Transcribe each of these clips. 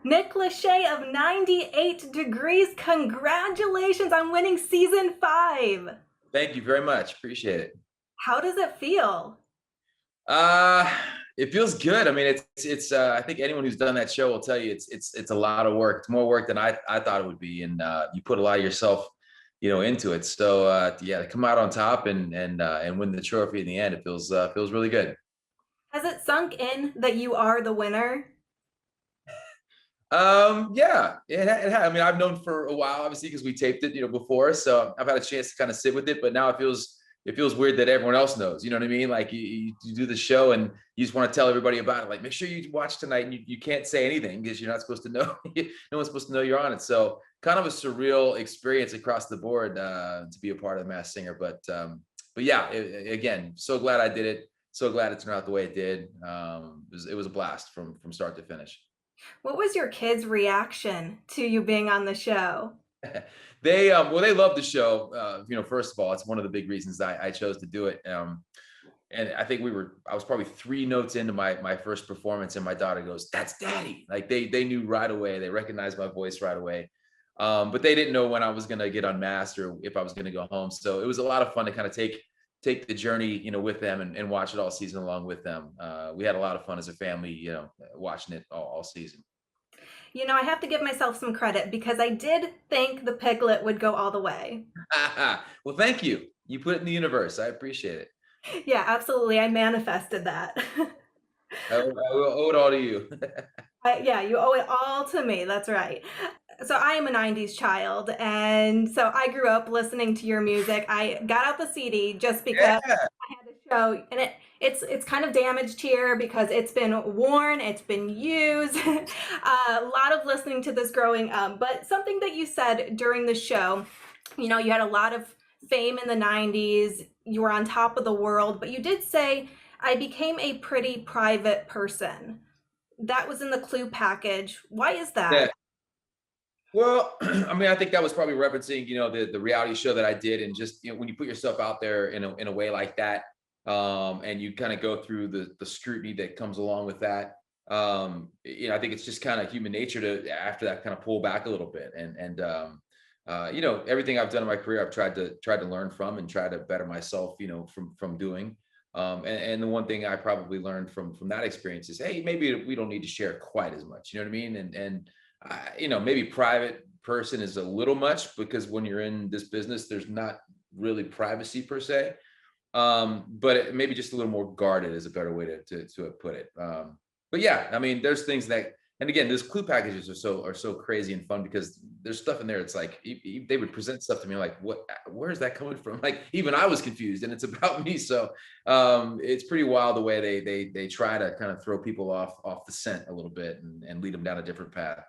Nick Lachey of 98 Degrees, congratulations on winning season 5. Thank you very much. Appreciate it. How does it feel? Uh, it feels good. I mean, it's I think anyone who's done that show will tell you it's a lot of work. It's more work than I thought it would be. And you put a lot of yourself, into it. So yeah, to come out on top and win the trophy in the end, it feels really good. Has it sunk in that you are the winner? Yeah, I mean, I've known for a while, obviously, because we taped it, before. So I've had a chance to kind of sit with it, but now it feels weird that everyone else knows. You know what I mean? Like you do the show and you just want to tell everybody about it. Like, make sure you watch tonight, and you can't say anything because you're not supposed to know. No one's supposed to know you're on it. So kind of a surreal experience across the board to be a part of the Masked Singer. But yeah, again, so glad I did it. So glad it turned out the way it did. It was a blast from start to finish. What was your kids' reaction to you being on the show? They love the show. First of all, it's one of the big reasons I chose to do it. And I think I was probably 3 notes into my first performance, and my daughter goes, "That's Daddy." Like they knew right away. They recognized my voice right away. But they didn't know when I was gonna get unmasked or if I was gonna go home. So it was a lot of fun to kind of take the journey, with them and watch it all season along with them. We had a lot of fun as a family, watching it all season. I have to give myself some credit because I did think the Piglet would go all the way. Well, thank you. You put it in the universe. I appreciate it. Yeah, absolutely. I manifested that. I will owe it all to you. Yeah, you owe it all to me. That's right. So I am a 90s child, and so I grew up listening to your music. I got out the CD just because Yeah. I had a show, and it's kind of damaged here because it's been worn, it's been used. A lot of listening to this growing up, but something that you said during the show, you had a lot of fame in the 90s. You were on top of the world, but you did say, I became a pretty private person. That was in the clue package. Why is Yeah. that? Well, I mean, I think that was probably referencing, the reality show that I did, and just when you put yourself out there in a way like that, and you kind of go through the scrutiny that comes along with that. I think it's just kind of human nature to after that kind of pull back a little bit, and everything I've done in my career, I've tried to learn from and try to better myself, from doing. And the one thing I probably learned from that experience is, hey, maybe we don't need to share quite as much. You know what I mean? And maybe private person is a little much because when you're in this business, there's not really privacy per se. But maybe just a little more guarded is a better way to put it. But yeah, I mean, there's things that, and again, those clue packages are so crazy and fun because there's stuff in there. It's like they would present stuff to me like, where is that coming from? Like even I was confused, and it's about me. So it's pretty wild the way they try to kind of throw people off the scent a little bit and lead them down a different path.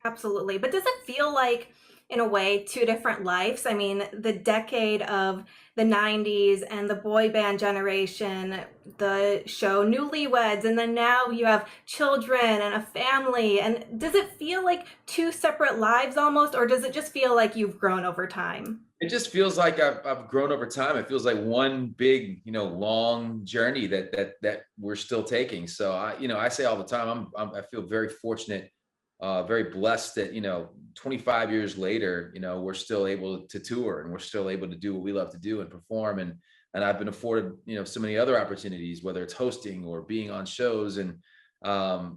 Absolutely. But does it feel like, in a way, two different lives? I mean, the decade of the 90s and the boy band generation, the show Newlyweds, and then now you have children and a family. And does it feel like two separate lives almost, or does it just feel like you've grown over time? It just feels like I've grown over time. It feels like one big, long journey that we're still taking. So I say all the time, I feel very fortunate, very blessed that 25 years later, we're still able to tour and we're still able to do what we love to do and perform. And I've been afforded, so many other opportunities, whether it's hosting or being on shows, and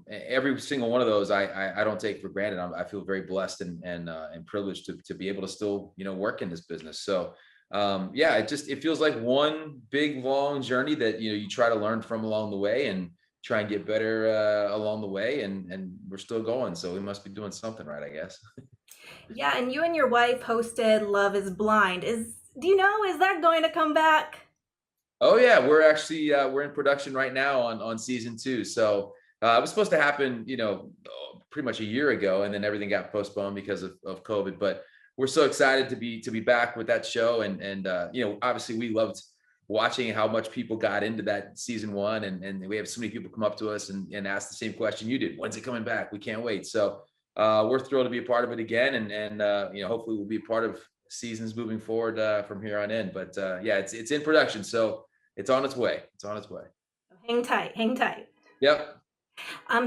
every single one of those I don't take for granted. I feel very blessed and privileged to be able to still work in this business. So yeah, it feels like one big long journey that you try to learn from along the way and try and get better along the way, and we're still going. So we must be doing something right, I guess. Yeah, and you and your wife hosted Love is Blind. Is that going to come back? Oh yeah, we're actually we're in production right now on season 2. So it was supposed to happen, pretty much a year ago, and then everything got postponed because of COVID. But we're so excited to be back with that show, and obviously we loved watching how much people got into that season 1, and we have so many people come up to us and ask the same question you did: when's it coming back? We can't wait. So we're thrilled to be a part of it again, and hopefully we'll be a part of seasons moving forward from here on in. But yeah, it's in production, so it's on its way. It's on its way. Hang tight, hang tight. Yep.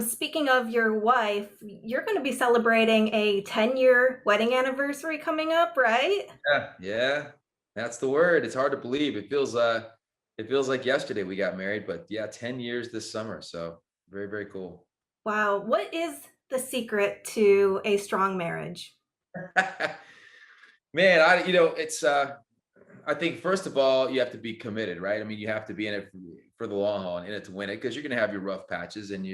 Speaking of your wife, you're going to be celebrating a 10-year wedding anniversary coming up, right? Yeah, yeah, that's the word. It's hard to believe. It feels like yesterday we got married, but yeah, 10 years this summer. So very, very cool. Wow. What is the secret to a strong marriage? Man, it's I think first of all, you have to be committed, right? I mean, you have to be in it for the long haul and in it to win it because you're going to have your rough patches, and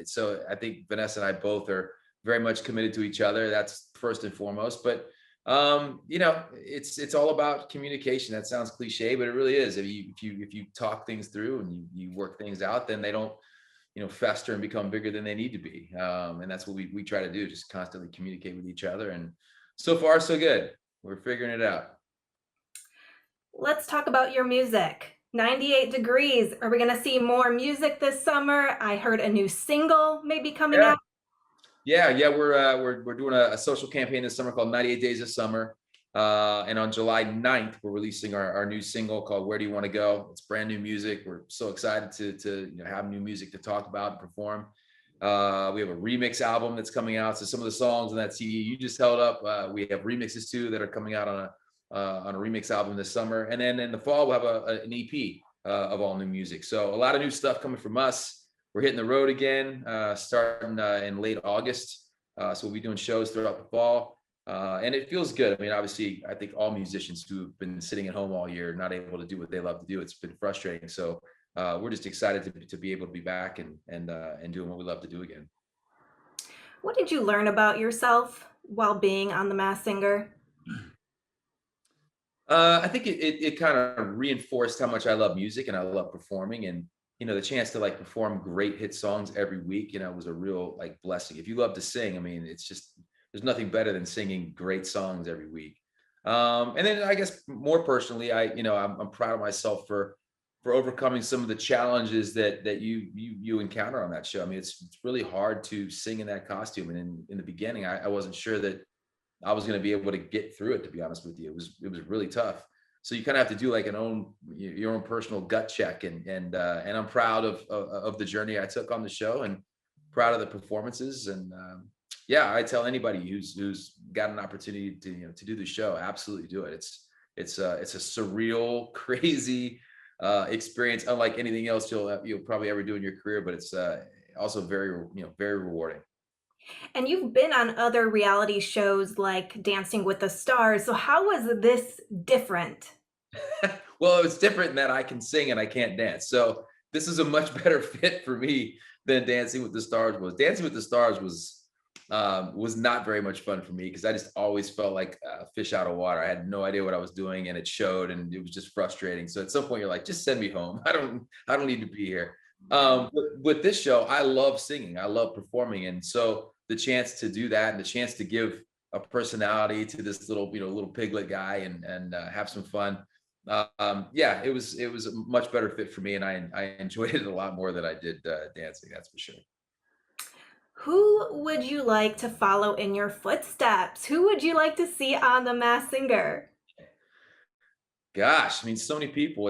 so I think Vanessa and I both are very much committed to each other. That's first and foremost. But it's all about communication. That sounds cliche, but it really is. If you talk things through and you work things out, then they don't fester and become bigger than they need to be. And that's what we try to do, just constantly communicate with each other. And so far, so good. We're figuring it out. Let's talk about your music. 98 Degrees. Are we going to see more music this summer? I heard a new single may be coming Yeah. out. Yeah. We're doing a social campaign this summer called 98 Days of Summer. And on July 9th, we're releasing our new single called Where Do You Want to Go? It's brand new music. We're so excited to have new music to talk about and perform. We have a remix album that's coming out. So some of the songs on that CD you just held up, we have remixes too that are coming out on a remix album this summer. And then in the fall, we'll have an EP of all new music. So a lot of new stuff coming from us. We're hitting the road again, starting in late August. So we'll be doing shows throughout the fall. And it feels good. I mean, obviously, I think all musicians who've been sitting at home all year, not able to do what they love to do, it's been frustrating. So we're just excited to be able to be back and doing what we love to do again. What did you learn about yourself while being on The Masked Singer? I think it kind of reinforced how much I love music and I love performing, and the chance to like perform great hit songs every week, was a real like blessing. If you love to sing, I mean, it's just there's nothing better than singing great songs every week. And then I guess more personally, I'm proud of myself for overcoming some of the challenges that you encounter on that show. I mean, it's really hard to sing in that costume, and in the beginning, I wasn't sure that I was going to be able to get through it. To be honest with you, it was really tough. So you kind of have to do like your own personal gut check, and I'm proud of the journey I took on the show, and proud of the performances. And yeah, I tell anybody who's got an opportunity to do the show, absolutely do it. It's a surreal, crazy experience, unlike anything else you'll probably ever do in your career. But it's also very rewarding. And you've been on other reality shows like Dancing with the Stars. So, how was this different? Well, it's different in that I can sing and I can't dance. So this is a much better fit for me than Dancing with the Stars was. Dancing with the Stars was not very much fun for me because I just always felt like a fish out of water. I had no idea what I was doing, and it showed, and it was just frustrating. So at some point, you're like, just send me home. I don't need to be here. But with this show, I love singing. I love performing, and so the chance to do that and the chance to give a personality to this little piglet guy and have some fun. Yeah, it was a much better fit for me, and I enjoyed it a lot more than I did dancing. That's for sure. Who would you like to follow in your footsteps? Who would you like to see on The Masked Singer? Gosh, I mean, so many people.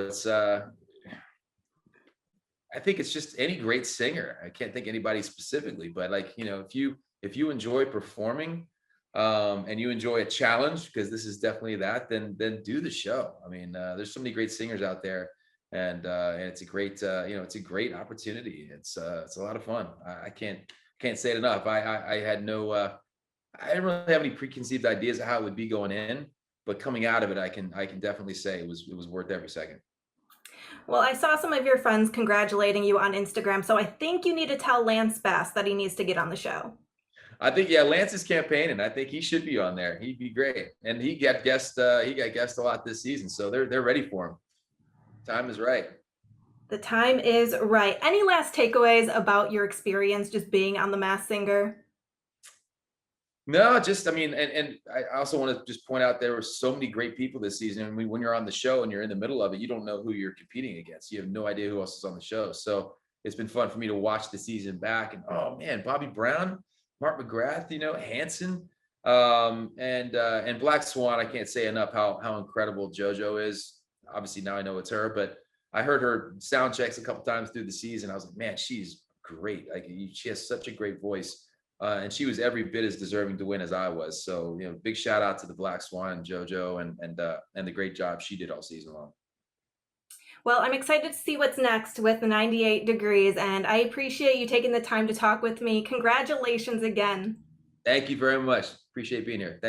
I think it's just any great singer. I can't think anybody specifically, but like, if you enjoy performing, and you enjoy a challenge, because this is definitely that, then do the show. I mean, there's so many great singers out there, and it's a great opportunity. It's a lot of fun. I can't say it enough. I had no I didn't really have any preconceived ideas of how it would be going in, but coming out of it, I can definitely say it was worth every second. Well, I saw some of your friends congratulating you on Instagram, so I think you need to tell Lance Bass that he needs to get on the show. I think, yeah, Lance is campaigning. I think he should be on there. He'd be great, and he got guest a lot this season, so they're ready for him. Time is right. The time is right. Any last takeaways about your experience just being on The Masked Singer? No, just I mean, and I also want to just point out there were so many great people this season. And when you're on the show and you're in the middle of it, you don't know who you're competing against. You have no idea who else is on the show. So it's been fun for me to watch the season back. And oh man, Bobby Brown, Mark McGrath, Hanson, and Black Swan. I can't say enough how incredible JoJo is. Obviously now I know it's her, but I heard her sound checks a couple times through the season. I was like, man, she's great. Like she has such a great voice. And she was every bit as deserving to win as I was. So, big shout out to the Black Swan, JoJo, and the great job she did all season long. Well, I'm excited to see what's next with the 98 Degrees, and I appreciate you taking the time to talk with me. Congratulations again. Thank you very much. Appreciate being here. Thanks.